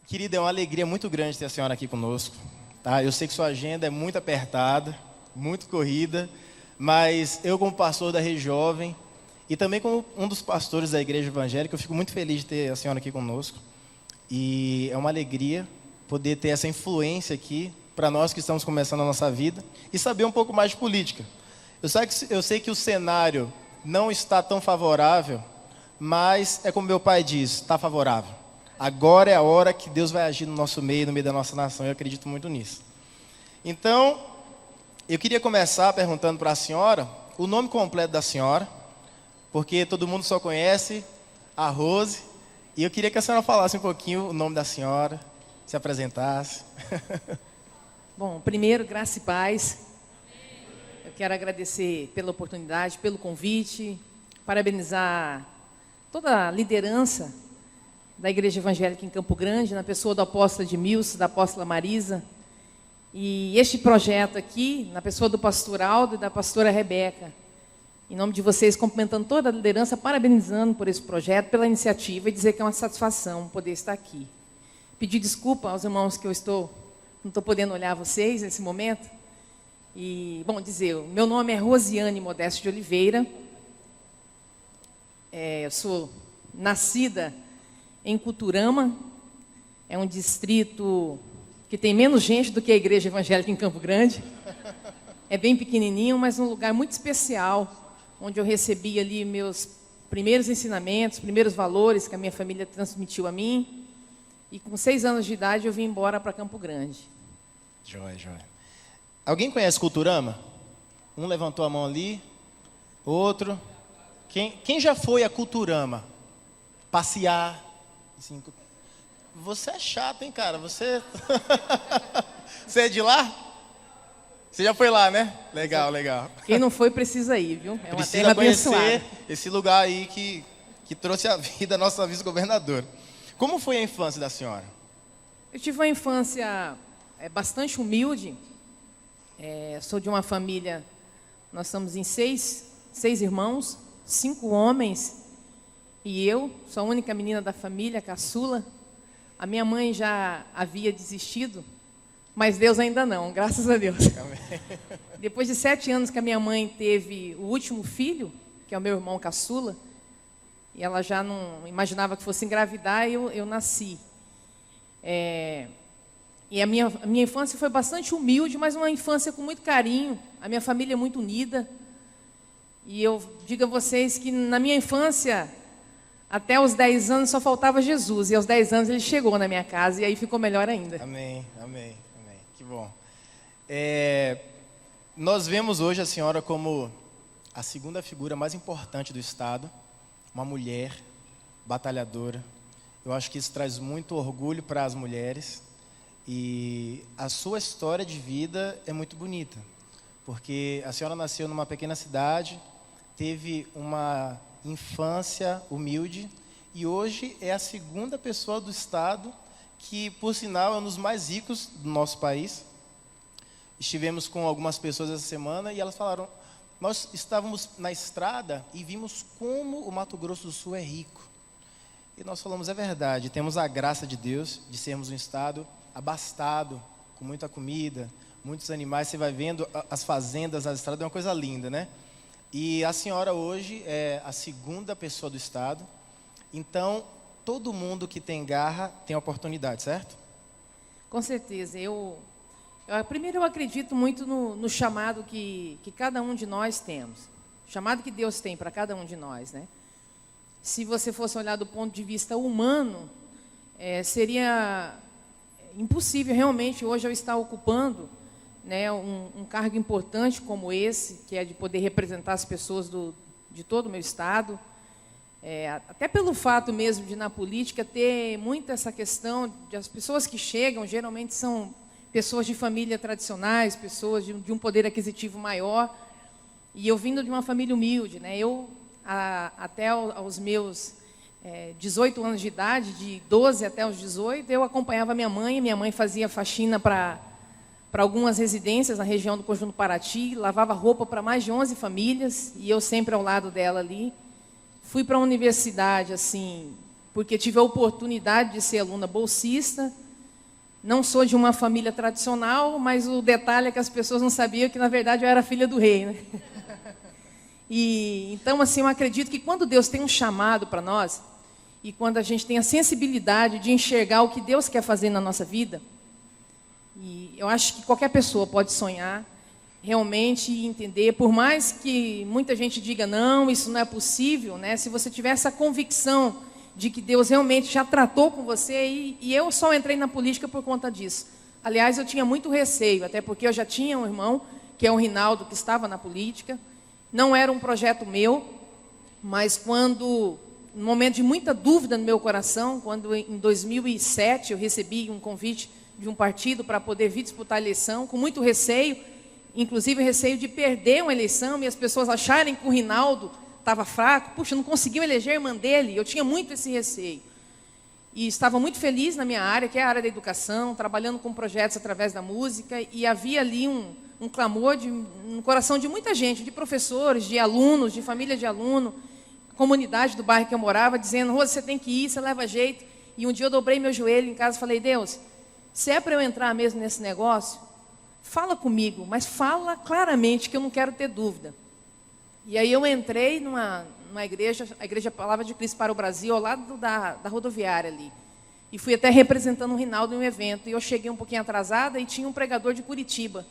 Querida, é uma alegria muito grande ter a senhora aqui conosco, tá? Eu sei que sua agenda é muito apertada, muito corrida, mas eu, como pastor da Rede Jovem e também como um dos pastores da Igreja Evangélica, eu fico muito feliz de ter a senhora aqui conosco. E é uma alegria poder ter essa influência aqui para nós que estamos começando a nossa vida e saber um pouco mais de política. Eu sei que o cenário não está tão favorável, mas é como meu pai diz, está favorável. Agora é a hora que Deus vai agir no nosso meio, no meio da nossa nação. Eu acredito muito nisso. Então, eu queria começar perguntando para a senhora o nome completo da senhora, porque todo mundo só conhece a Rose, e eu queria que a senhora falasse um pouquinho o nome da senhora, se apresentasse. Bom, primeiro, graça e paz. Eu quero agradecer pela oportunidade, pelo convite, parabenizar toda a liderança da Igreja Evangélica em Campo Grande, na pessoa do apóstolo Edmilson, da apóstola Marisa, e este projeto aqui, na pessoa do pastor Aldo e da pastora Rebeca. Em nome de vocês, cumprimentando toda a liderança, parabenizando por esse projeto, pela iniciativa e dizer que é uma satisfação poder estar aqui. Pedir desculpa aos irmãos que não estou podendo olhar vocês nesse momento. E, bom, dizer, o meu nome é Rosiane Modesto de Oliveira. Eu sou nascida em Culturama, é um distrito que tem menos gente do que a Igreja Evangélica em Campo Grande. É bem pequenininho, mas um lugar muito especial, onde eu recebi ali meus primeiros ensinamentos, primeiros valores que a minha família transmitiu a mim. E com 6 anos de idade eu vim embora para Campo Grande. Joia. Alguém conhece Culturama? Um levantou a mão ali, outro. Quem já foi a Culturama? Passear? Assim, você é chato, hein, cara? Você é de lá? Você já foi lá, né? Legal. Quem não foi precisa ir, viu? É uma precisa terra conhecer abençoada. esse lugar aí que trouxe a vida à nossa vice-governadora. Como foi a infância da senhora? Eu tive uma infância bastante humilde. Sou de uma família, nós estamos em seis irmãos, 5 homens e eu, sou a única menina da família, caçula. A minha mãe já havia desistido, mas Deus ainda não, graças a Deus. Amém. Depois de 7 anos que a minha mãe teve o último filho, que é o meu irmão caçula, e ela já não imaginava que fosse engravidar, eu nasci. E a minha infância foi bastante humilde, mas uma infância com muito carinho. A minha família é muito unida. E eu digo a vocês que na minha infância, até os 10 anos só faltava Jesus. E aos 10 anos ele chegou na minha casa e aí ficou melhor ainda. Amém. Que bom. Nós vemos hoje a senhora como a segunda figura mais importante do Estado. Uma mulher batalhadora. Eu acho que isso traz muito orgulho para as mulheres. E a sua história de vida é muito bonita, porque a senhora nasceu numa pequena cidade, teve uma infância humilde e hoje é a segunda pessoa do Estado que, por sinal, é um dos mais ricos do nosso país. Estivemos com algumas pessoas essa semana e elas falaram, nós estávamos na estrada e vimos como o Mato Grosso do Sul é rico. E nós falamos, é verdade, temos a graça de Deus de sermos um Estado abastado, com muita comida, muitos animais. Você vai vendo as fazendas, as estradas, é uma coisa linda, né? E a senhora hoje é a segunda pessoa do Estado. Então, todo mundo que tem garra tem oportunidade, certo? Com certeza. Primeiro, eu acredito muito no chamado que cada um de nós temos. O chamado que Deus tem para cada um de nós, né? Se você fosse olhar do ponto de vista humano, seria impossível realmente hoje eu estar ocupando, né, um cargo importante como esse, que é de poder representar as pessoas de todo o meu estado. Até pelo fato mesmo de na política ter muito essa questão de as pessoas que chegam geralmente são pessoas de família tradicionais, pessoas de um poder aquisitivo maior. E eu vindo de uma família humilde, né, até aos meus 18 anos de idade, de 12 até os 18, eu acompanhava minha mãe fazia faxina para algumas residências na região do Conjunto Paraty, lavava roupa para mais de 11 famílias, e eu sempre ao lado dela ali. Fui para a universidade, assim, porque tive a oportunidade de ser aluna bolsista. Não sou de uma família tradicional, mas o detalhe é que as pessoas não sabiam que, na verdade, eu era filha do rei, né? E, então, assim, eu acredito que quando Deus tem um chamado para nós, e quando a gente tem a sensibilidade de enxergar o que Deus quer fazer na nossa vida, e eu acho que qualquer pessoa pode sonhar, realmente entender, por mais que muita gente diga, não, isso não é possível, né? Se você tiver essa convicção de que Deus realmente já tratou com você, e eu só entrei na política por conta disso. Aliás, eu tinha muito receio, até porque eu já tinha um irmão, que é o Rinaldo, que estava na política. Não era um projeto meu, mas quando, no momento de muita dúvida no meu coração, quando em 2007 eu recebi um convite de um partido para poder vir disputar a eleição, com muito receio, inclusive receio de perder uma eleição e as pessoas acharem que o Rinaldo estava fraco, puxa, não conseguiu eleger a irmã dele, eu tinha muito esse receio. E estava muito feliz na minha área, que é a área da educação, trabalhando com projetos através da música, e havia ali um clamor no coração de muita gente, de professores, de alunos, de família de aluno, comunidade do bairro que eu morava, dizendo, Rosa, você tem que ir, você leva jeito. E um dia eu dobrei meu joelho em casa e falei, Deus, se é para eu entrar mesmo nesse negócio, fala comigo, mas fala claramente que eu não quero ter dúvida. E aí eu entrei numa igreja, a Igreja Palavra de Cristo para o Brasil, ao lado da rodoviária ali. E fui até representando o Rinaldo em um evento. E eu cheguei um pouquinho atrasada e tinha um pregador de Curitiba.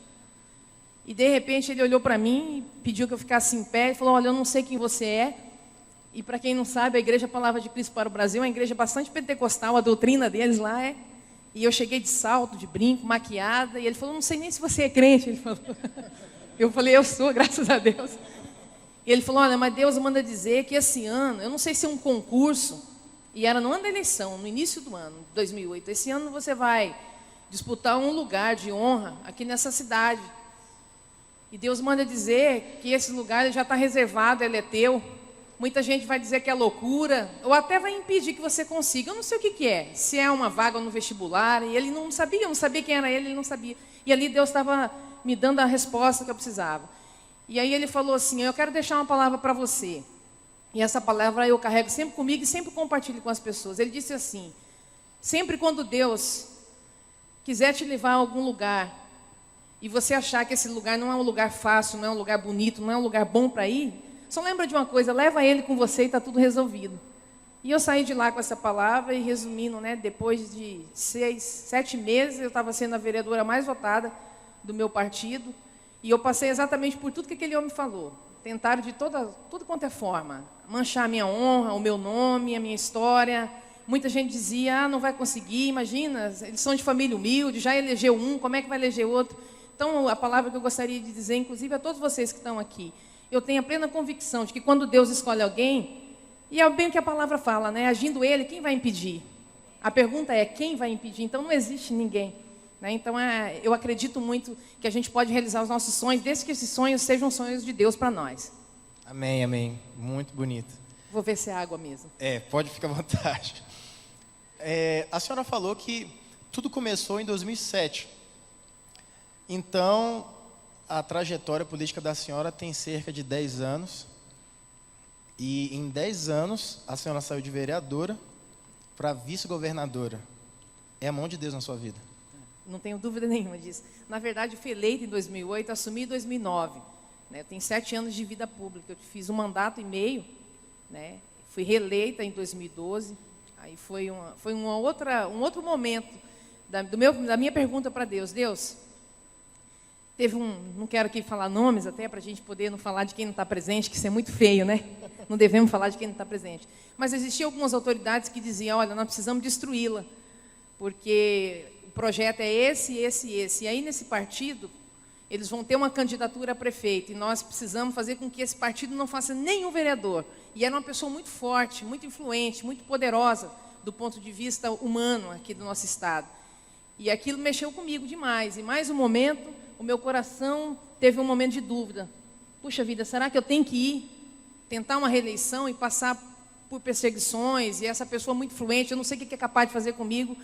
E de repente ele olhou para mim e pediu que eu ficasse em pé e falou, olha, eu não sei quem você é. E para quem não sabe, a Igreja Palavra de Cristo para o Brasil é uma igreja bastante pentecostal, a doutrina deles lá é. E eu cheguei de salto, de brinco, maquiada, e ele falou, não sei nem se você é crente. Ele falou. Eu falei, eu sou, graças a Deus. E ele falou, olha, mas Deus manda dizer que esse ano, eu não sei se é um concurso, e era no ano da eleição, no início do ano, 2008, esse ano você vai disputar um lugar de honra aqui nessa cidade. E Deus manda dizer que esse lugar já está reservado, ele é teu. Muita gente vai dizer que é loucura, ou até vai impedir que você consiga. Eu não sei o que é, se é uma vaga no vestibular, e ele não sabia, eu não sabia quem era ele não sabia. E ali Deus estava me dando a resposta que eu precisava. E aí ele falou assim, eu quero deixar uma palavra para você. E essa palavra eu carrego sempre comigo e sempre compartilho com as pessoas. Ele disse assim, sempre quando Deus quiser te levar a algum lugar, e você achar que esse lugar não é um lugar fácil, não é um lugar bonito, não é um lugar bom para ir, só lembra de uma coisa, leva ele com você e está tudo resolvido. E eu saí de lá com essa palavra e resumindo, né, depois de 6, 7 meses, eu estava sendo a vereadora mais votada do meu partido, e eu passei exatamente por tudo que aquele homem falou. Tentaram de tudo quanto é forma, manchar a minha honra, o meu nome, a minha história. Muita gente dizia, não vai conseguir, imagina, eles são de família humilde, já elegeu um, como é que vai eleger outro? Então, a palavra que eu gostaria de dizer, inclusive a todos vocês que estão aqui, eu tenho a plena convicção de que quando Deus escolhe alguém, e é bem o que a palavra fala, né? Agindo ele, quem vai impedir? A pergunta é, quem vai impedir? Então, não existe ninguém. Né? Então, eu acredito muito que a gente pode realizar os nossos sonhos, desde que esses sonhos sejam sonhos de Deus para nós. Amém, amém. Muito bonito. Vou ver se é água mesmo. Pode ficar à vontade. A senhora falou que tudo começou em 2007. Então, a trajetória política da senhora tem cerca de 10 anos. E em 10 anos, a senhora saiu de vereadora para vice-governadora. É a mão de Deus na sua vida? Não tenho dúvida nenhuma disso. Na verdade, eu fui eleita em 2008, assumi em 2009. Né? Eu tenho 7 anos de vida pública. Eu fiz 1 mandato e meio. Né? Fui reeleita em 2012. Aí foi um outro momento da minha pergunta para Deus. Deus, teve não quero aqui falar nomes até para a gente poder não falar de quem não está presente, que isso é muito feio, né? Não devemos falar de quem não está presente. Mas existiam algumas autoridades que diziam, olha, nós precisamos destruí-la, porque o projeto é esse. E aí, nesse partido, eles vão ter uma candidatura a prefeito, e nós precisamos fazer com que esse partido não faça nenhum vereador. E era uma pessoa muito forte, muito influente, muito poderosa, do ponto de vista humano aqui do nosso estado. E aquilo mexeu comigo demais. E mais um momento, o meu coração teve um momento de dúvida. Puxa vida, será que eu tenho que ir, tentar uma reeleição e passar por perseguições, e essa pessoa muito influente, eu não sei o que é capaz de fazer comigo.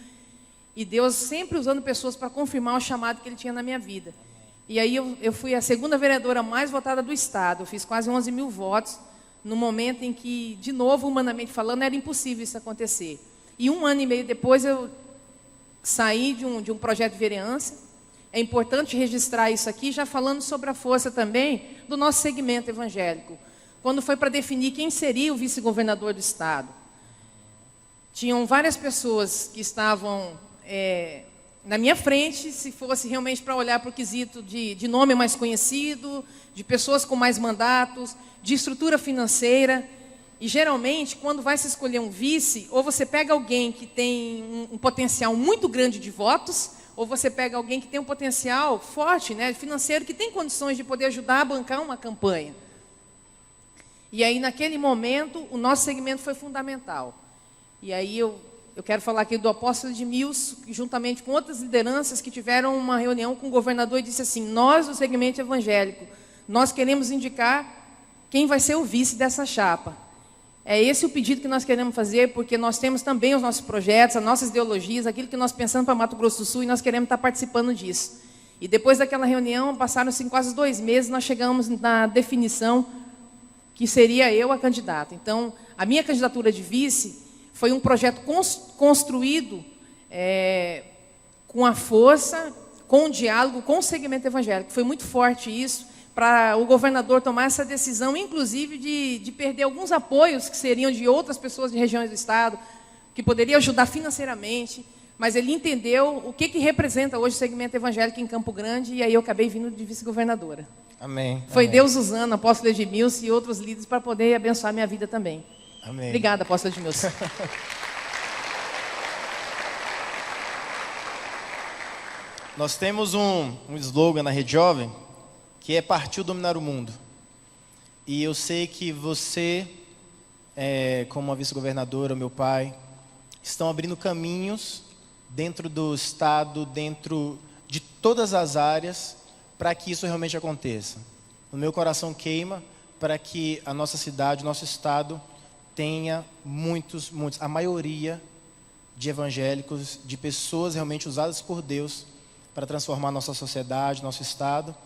E Deus sempre usando pessoas para confirmar o chamado que Ele tinha na minha vida. E aí eu fui a 2ª vereadora mais votada do estado, eu fiz quase 11 mil votos no momento em que, de novo, humanamente falando, era impossível isso acontecer. E 1 ano e meio depois eu saí de um projeto de vereança. É importante registrar isso aqui, já falando sobre a força também do nosso segmento evangélico. Quando foi para definir quem seria o vice-governador do Estado, tinham várias pessoas que estavam na minha frente, se fosse realmente para olhar para o quesito de nome mais conhecido, de pessoas com mais mandatos, de estrutura financeira. E, geralmente, quando vai se escolher um vice, ou você pega alguém que tem um potencial muito grande de votos, ou você pega alguém que tem um potencial forte, né, financeiro, que tem condições de poder ajudar a bancar uma campanha. E aí, naquele momento, o nosso segmento foi fundamental. E aí eu quero falar aqui do apóstolo Edmilson, juntamente com outras lideranças que tiveram uma reunião com o governador e disse assim: nós, do segmento evangélico, nós queremos indicar quem vai ser o vice dessa chapa. É esse o pedido que nós queremos fazer, porque nós temos também os nossos projetos, as nossas ideologias, aquilo que nós pensamos para Mato Grosso do Sul, e nós queremos estar participando disso. E depois daquela reunião, passaram-se quase 2 meses, nós chegamos na definição que seria eu a candidata. Então, a minha candidatura de vice foi um projeto construído com a força, com o diálogo, com o segmento evangélico. Foi muito forte isso, para o governador tomar essa decisão, inclusive de perder alguns apoios que seriam de outras pessoas de regiões do Estado, que poderiam ajudar financeiramente, mas ele entendeu o que representa hoje o segmento evangélico em Campo Grande, e aí eu acabei vindo de vice-governadora. Amém. Foi Amém. Deus usando o apóstolo Edmilson e outros líderes para poder abençoar minha vida também. Amém. Obrigada, apóstolo Edmilson. Nós temos um slogan na Rede Jovem, que é partiu dominar o mundo. E eu sei que você, como a vice-governadora, o meu pai, estão abrindo caminhos dentro do Estado, dentro de todas as áreas, para que isso realmente aconteça. O meu coração queima para que a nossa cidade, o nosso Estado, tenha muitos, a maioria de evangélicos, de pessoas realmente usadas por Deus para transformar nossa sociedade, nosso Estado.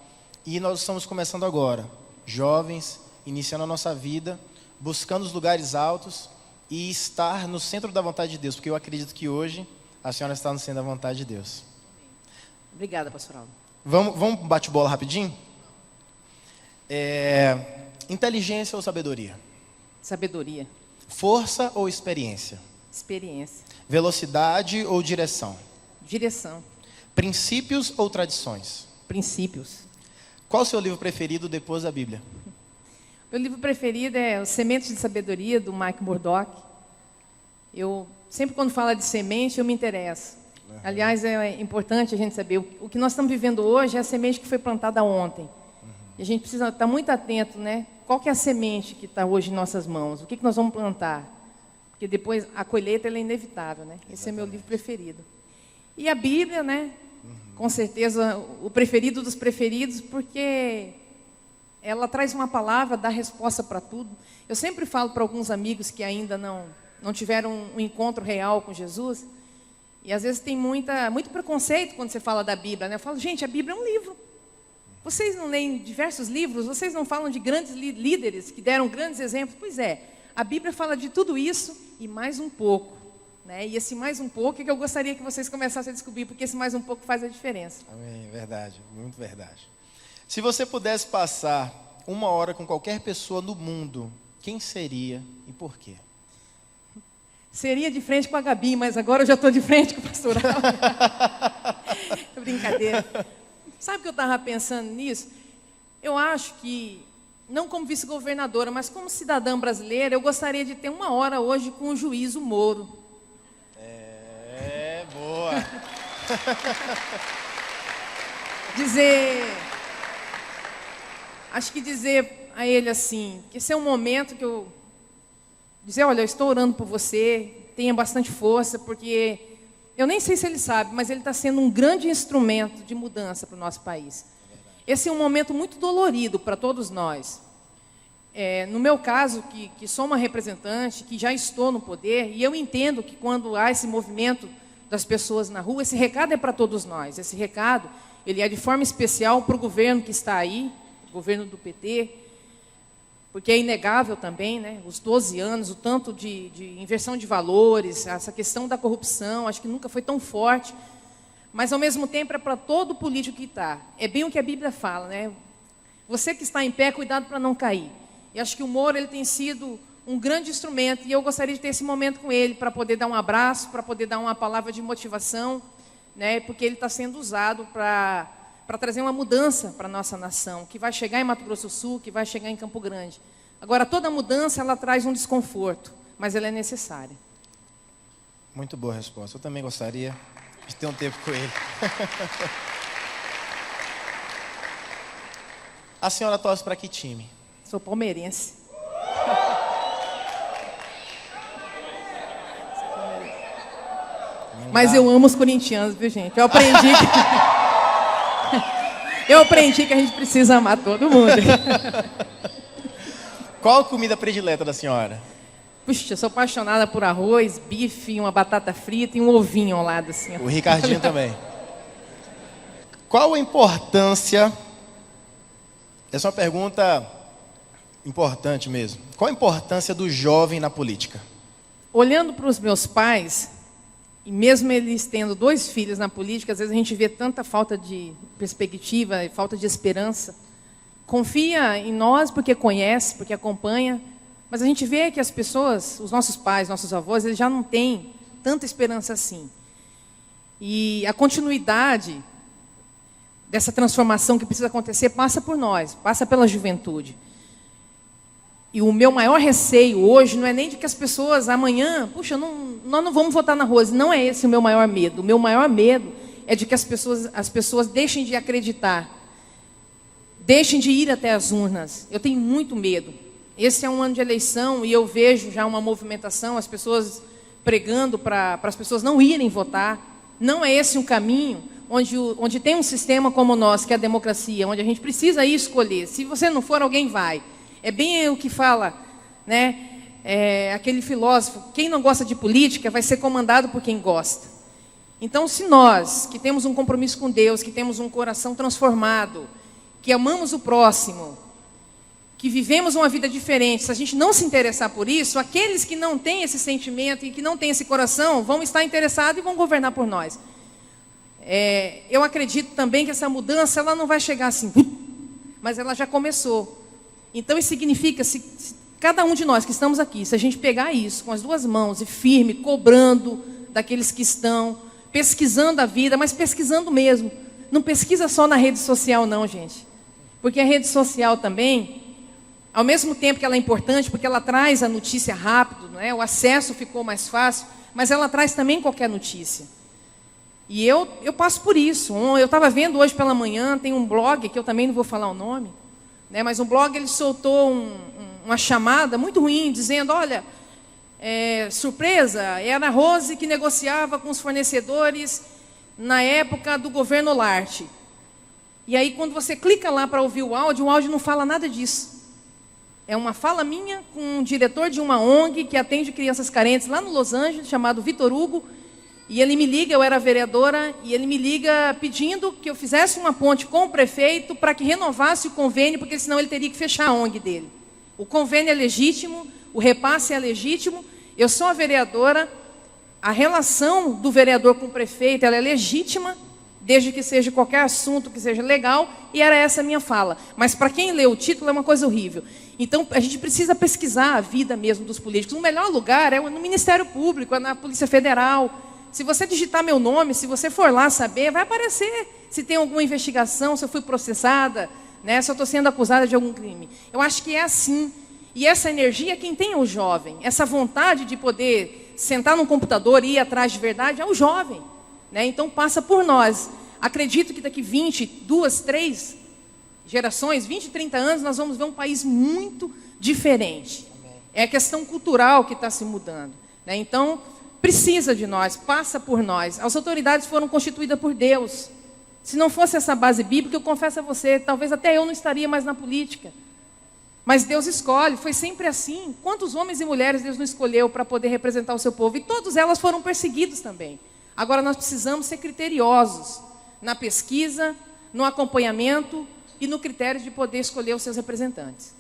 E nós estamos começando agora, jovens, iniciando a nossa vida, buscando os lugares altos e estar no centro da vontade de Deus, porque eu acredito que hoje a senhora está no centro da vontade de Deus. Obrigada, pastor Aldo. Vamos bate-bola rapidinho? Inteligência ou sabedoria? Sabedoria. Força ou experiência? Experiência. Velocidade ou direção? Direção. Princípios ou tradições? Princípios. Qual o seu livro preferido depois da Bíblia? Meu livro preferido é Os Sementes de Sabedoria, do Mike Murdock. Eu, sempre quando fala de semente, eu me interesso. Uhum. Aliás, é importante a gente saber, o que nós estamos vivendo hoje é a semente que foi plantada ontem. Uhum. E a gente precisa estar muito atento, né? Qual que é a semente que está hoje em nossas mãos? O que nós vamos plantar? Porque depois a colheita ela é inevitável, né? Exatamente. Esse é meu livro preferido. E a Bíblia, né? Com certeza, o preferido dos preferidos, porque ela traz uma palavra, dá resposta para tudo. Eu sempre falo para alguns amigos que ainda não tiveram um encontro real com Jesus, e às vezes tem muito preconceito quando você fala da Bíblia, né? Eu falo, gente, a Bíblia é um livro. Vocês não leem diversos livros? Vocês não falam de grandes líderes que deram grandes exemplos? Pois é, a Bíblia fala de tudo isso e mais um pouco. Né? E esse mais um pouco é que eu gostaria que vocês começassem a descobrir, porque esse mais um pouco faz a diferença. Amém, verdade, muito verdade. Se você pudesse passar 1 hora com qualquer pessoa no mundo, quem seria e por quê? Seria de frente com a Gabi, mas agora eu já estou de frente com o pastor Aldo. Brincadeira. Sabe o que eu estava pensando nisso? Eu acho que, não como vice-governadora, mas como cidadã brasileira, eu gostaria de ter 1 hora hoje com o juiz Moro. Boa. Acho que dizer a ele assim, que esse é um momento que eu dizer, olha, eu estou orando por você, tenha bastante força, porque eu nem sei se ele sabe, mas ele está sendo um grande instrumento de mudança para o nosso país. Esse é um momento muito dolorido para todos nós. No meu caso, que sou uma representante, que já estou no poder, e eu entendo que quando há esse movimento das pessoas na rua, esse recado é para todos nós. Esse recado, ele é de forma especial para o governo que está aí, o governo do PT, porque é inegável também, né, os 12 anos, o tanto de inversão de valores, essa questão da corrupção, acho que nunca foi tão forte, mas ao mesmo tempo é para todo político que está. É bem o que a Bíblia fala, né? Você que está em pé, cuidado para não cair. E acho que o Moro ele tem sido um grande instrumento, e eu gostaria de ter esse momento com ele, para poder dar um abraço, para poder dar uma palavra de motivação, né, porque ele está sendo usado para trazer uma mudança para a nossa nação, que vai chegar em Mato Grosso do Sul, que vai chegar em Campo Grande. Agora, toda mudança, ela traz um desconforto, mas ela é necessária. Muito boa resposta. Eu também gostaria de ter um tempo com ele. A senhora torce para que time? Sou palmeirense. Mas eu amo os corintianos, viu, gente? Eu aprendi que a gente precisa amar todo mundo. Qual a comida predileta da senhora? Puxa, eu sou apaixonada por arroz, bife, uma batata frita e um ovinho ao lado, assim. O Ricardinho também. Qual a importância... Essa é uma pergunta importante mesmo. Qual a importância do jovem na política? Olhando para os meus pais... E mesmo eles tendo 2 filhos na política, às vezes a gente vê tanta falta de perspectiva, falta de esperança. Confia em nós porque conhece, porque acompanha, mas a gente vê que as pessoas, os nossos pais, nossos avós, eles já não têm tanta esperança assim. E a continuidade dessa transformação que precisa acontecer passa por nós, passa pela juventude. E o meu maior receio hoje não é nem de que as pessoas amanhã, puxa, nós não vamos votar na Rose. Não é esse o meu maior medo. O meu maior medo é de que as pessoas deixem de acreditar, deixem de ir até as urnas. Eu tenho muito medo. Esse é um ano de eleição e eu vejo já uma movimentação, as pessoas pregando para as pessoas não irem votar. Não é esse um caminho onde tem um sistema como o nosso, que é a democracia, onde a gente precisa ir escolher. Se você não for, alguém vai. É bem o que fala, né? Aquele filósofo, quem não gosta de política vai ser comandado por quem gosta. Então, se nós, que temos um compromisso com Deus, que temos um coração transformado, que amamos o próximo, que vivemos uma vida diferente, se a gente não se interessar por isso, aqueles que não têm esse sentimento e que não têm esse coração, vão estar interessados e vão governar por nós. Eu acredito também que essa mudança ela não vai chegar assim, mas ela já começou. Então, isso significa, se cada um de nós que estamos aqui, se a gente pegar isso com as 2 mãos e firme, cobrando daqueles que estão, pesquisando a vida, mas pesquisando mesmo. Não pesquisa só na rede social, não, gente. Porque a rede social também, ao mesmo tempo que ela é importante, porque ela traz a notícia rápido, não é? O acesso ficou mais fácil, mas ela traz também qualquer notícia. E eu passo por isso. Eu estava vendo hoje pela manhã, tem um blog, que eu também não vou falar o nome, né, mas um blog ele soltou uma chamada muito ruim, dizendo, olha, surpresa, era a Rose que negociava com os fornecedores na época do governo Larte. E aí, quando você clica lá para ouvir o áudio não fala nada disso. É uma fala minha com um diretor de uma ONG que atende crianças carentes lá no Los Angeles, chamado Vitor Hugo. E ele me liga, eu era vereadora, e ele me liga pedindo que eu fizesse uma ponte com o prefeito para que renovasse o convênio, porque senão ele teria que fechar a ONG dele. O convênio é legítimo, o repasse é legítimo, eu sou a vereadora, a relação do vereador com o prefeito ela é legítima, desde que seja qualquer assunto que seja legal, e era essa a minha fala. Mas para quem lê o título é uma coisa horrível. Então a gente precisa pesquisar a vida mesmo dos políticos. O melhor lugar é no Ministério Público, é na Polícia Federal. Se você digitar meu nome, se você for lá saber, vai aparecer se tem alguma investigação, se eu fui processada, né, se eu estou sendo acusada de algum crime. Eu acho que é assim. E essa energia, quem tem é o jovem. Essa vontade de poder sentar num computador e ir atrás de verdade é o jovem, né? Então passa por nós. Acredito que daqui 20, 2, 3 gerações, 20, 30 anos, nós vamos ver um país muito diferente. É a questão cultural que está se mudando, né? Então, precisa de nós, passa por nós. As autoridades foram constituídas por Deus. Se não fosse essa base bíblica, eu confesso a você, talvez até eu não estaria mais na política. Mas Deus escolhe, foi sempre assim. Quantos homens e mulheres Deus não escolheu para poder representar o seu povo? E todas elas foram perseguidas também. Agora nós precisamos ser criteriosos na pesquisa, no acompanhamento e no critério de poder escolher os seus representantes.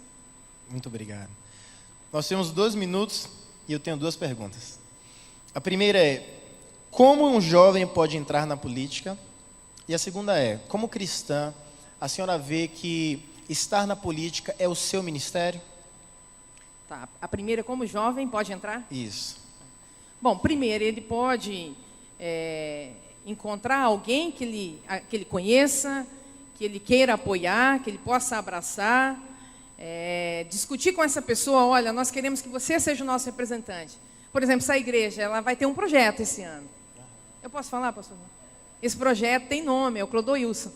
Muito obrigado. Nós temos 2 minutos e eu tenho 2 perguntas. A primeira é, como um jovem pode entrar na política? E a segunda é, como cristã, a senhora vê que estar na política é o seu ministério? Tá. A primeira, como jovem, pode entrar? Isso. Bom, primeiro, ele pode encontrar alguém que ele conheça, que ele queira apoiar, que ele possa abraçar, discutir com essa pessoa, olha, nós queremos que você seja o nosso representante. Por exemplo, essa igreja, ela vai ter um projeto esse ano. Eu posso falar, pastor? Esse projeto tem nome, é o Clodoilson.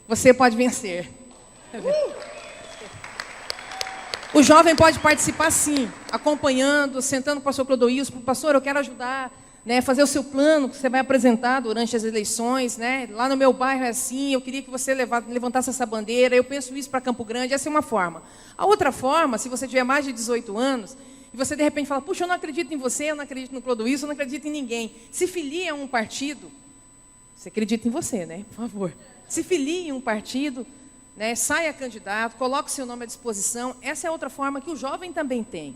Você pode vencer. O jovem pode participar sim, acompanhando, sentando com o pastor Clodoilson, pastor, eu quero ajudar, né, fazer o seu plano que você vai apresentar durante as eleições, né? Lá no meu bairro é assim, eu queria que você levantasse essa bandeira, eu penso isso para Campo Grande, essa é uma forma. A outra forma, se você tiver mais de 18 anos, e você de repente fala, puxa, eu não acredito em você, eu não acredito no Clodoilson, eu não acredito em ninguém. Se filia a um partido, você acredita em você, né? Por favor. Se filie em um partido, né, saia candidato, coloque o seu nome à disposição. Essa é outra forma que o jovem também tem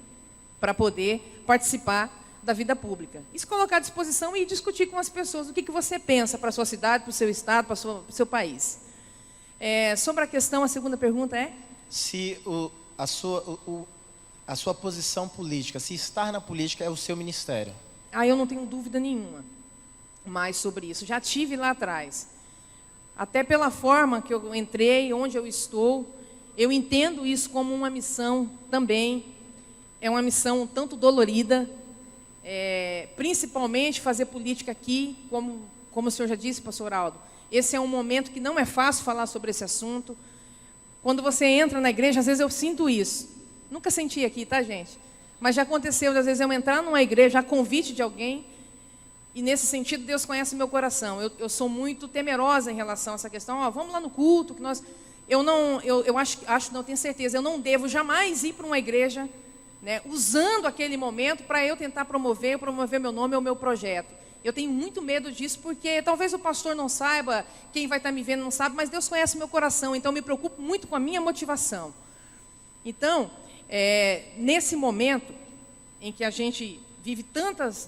para poder participar da vida pública. E se colocar à disposição e discutir com as pessoas o que você pensa para a sua cidade, para o seu estado, para o seu país. Sobre a questão, a segunda pergunta é? Se a sua posição política, se estar na política é o seu ministério. Eu não tenho dúvida nenhuma mais sobre isso. Já tive lá atrás. Até pela forma que eu entrei, onde eu estou, eu entendo isso como uma missão também. É uma missão um tanto dolorida, principalmente fazer política aqui, como o senhor já disse, pastor Aldo. Esse é um momento que não é fácil falar sobre esse assunto. Quando você entra na igreja, às vezes eu sinto isso. Nunca senti aqui, tá, gente? Mas já aconteceu, às vezes, eu entrar numa igreja a convite de alguém, e nesse sentido, Deus conhece o meu coração. Eu sou muito temerosa em relação a essa questão. Vamos lá no culto, que nós... Eu acho, não tenho certeza, eu não devo jamais ir para uma igreja, né, usando aquele momento para eu tentar promover meu nome ou meu projeto. Eu tenho muito medo disso, porque talvez o pastor não saiba, quem vai estar me vendo não sabe, mas Deus conhece o meu coração, então eu me preocupo muito com a minha motivação. Então, nesse momento em que a gente vive tantas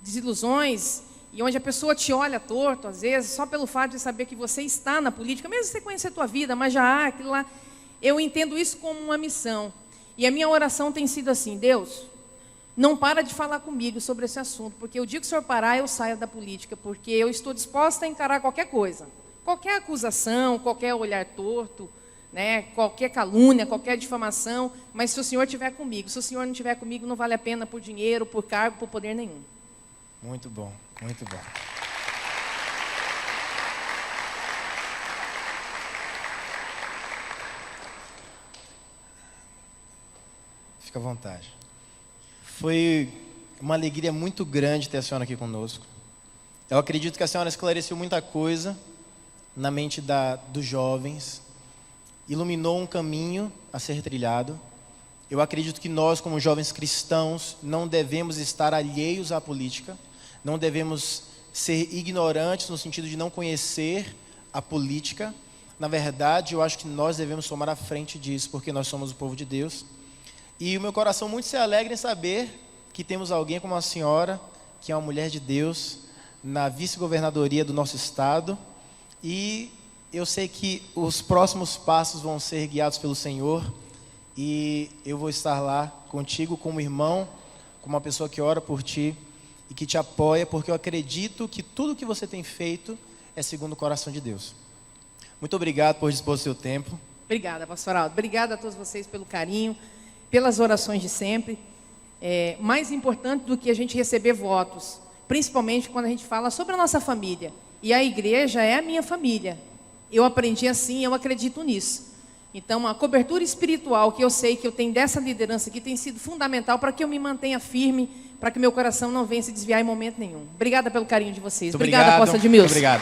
desilusões, e onde a pessoa te olha torto, às vezes, só pelo fato de saber que você está na política, mesmo sem conhecer a tua vida, mas já há aquilo lá, eu entendo isso como uma missão. E a minha oração tem sido assim, Deus, não para de falar comigo sobre esse assunto, porque o dia que o Senhor parar, eu saio da política, porque eu estou disposta a encarar qualquer coisa, qualquer acusação, qualquer olhar torto, né, qualquer calúnia, qualquer difamação, mas se o Senhor estiver comigo, se o Senhor não estiver comigo, não vale a pena por dinheiro, por cargo, por poder nenhum. Muito bom, muito bom. Fica à vontade. Foi uma alegria muito grande ter a senhora aqui conosco. Eu acredito que a senhora esclareceu muita coisa na mente dos jovens, iluminou um caminho a ser trilhado. Eu acredito que nós, como jovens cristãos, não devemos estar alheios à política, não devemos ser ignorantes no sentido de não conhecer a política. Na verdade, eu acho que nós devemos tomar a frente disso, porque nós somos o povo de Deus. E o meu coração muito se alegra em saber que temos alguém como a senhora, que é uma mulher de Deus, na vice-governadoria do nosso estado. E eu sei que os próximos passos vão ser guiados pelo Senhor. E eu vou estar lá contigo como irmão, como uma pessoa que ora por ti e que te apoia, porque eu acredito que tudo que você tem feito é segundo o coração de Deus. Muito obrigado por dispor do seu tempo. Obrigada, pastor Aldo. Obrigada a todos vocês pelo carinho, pelas orações de sempre. Mais importante do que a gente receber votos, principalmente quando a gente fala sobre a nossa família. E a igreja é a minha família. Eu aprendi assim, eu acredito nisso. Então, a cobertura espiritual que eu sei que eu tenho dessa liderança aqui tem sido fundamental para que eu me mantenha firme, para que meu coração não venha se desviar em momento nenhum. Obrigada pelo carinho de vocês. Obrigado, obrigada, apóstolo Edmilson. Obrigado.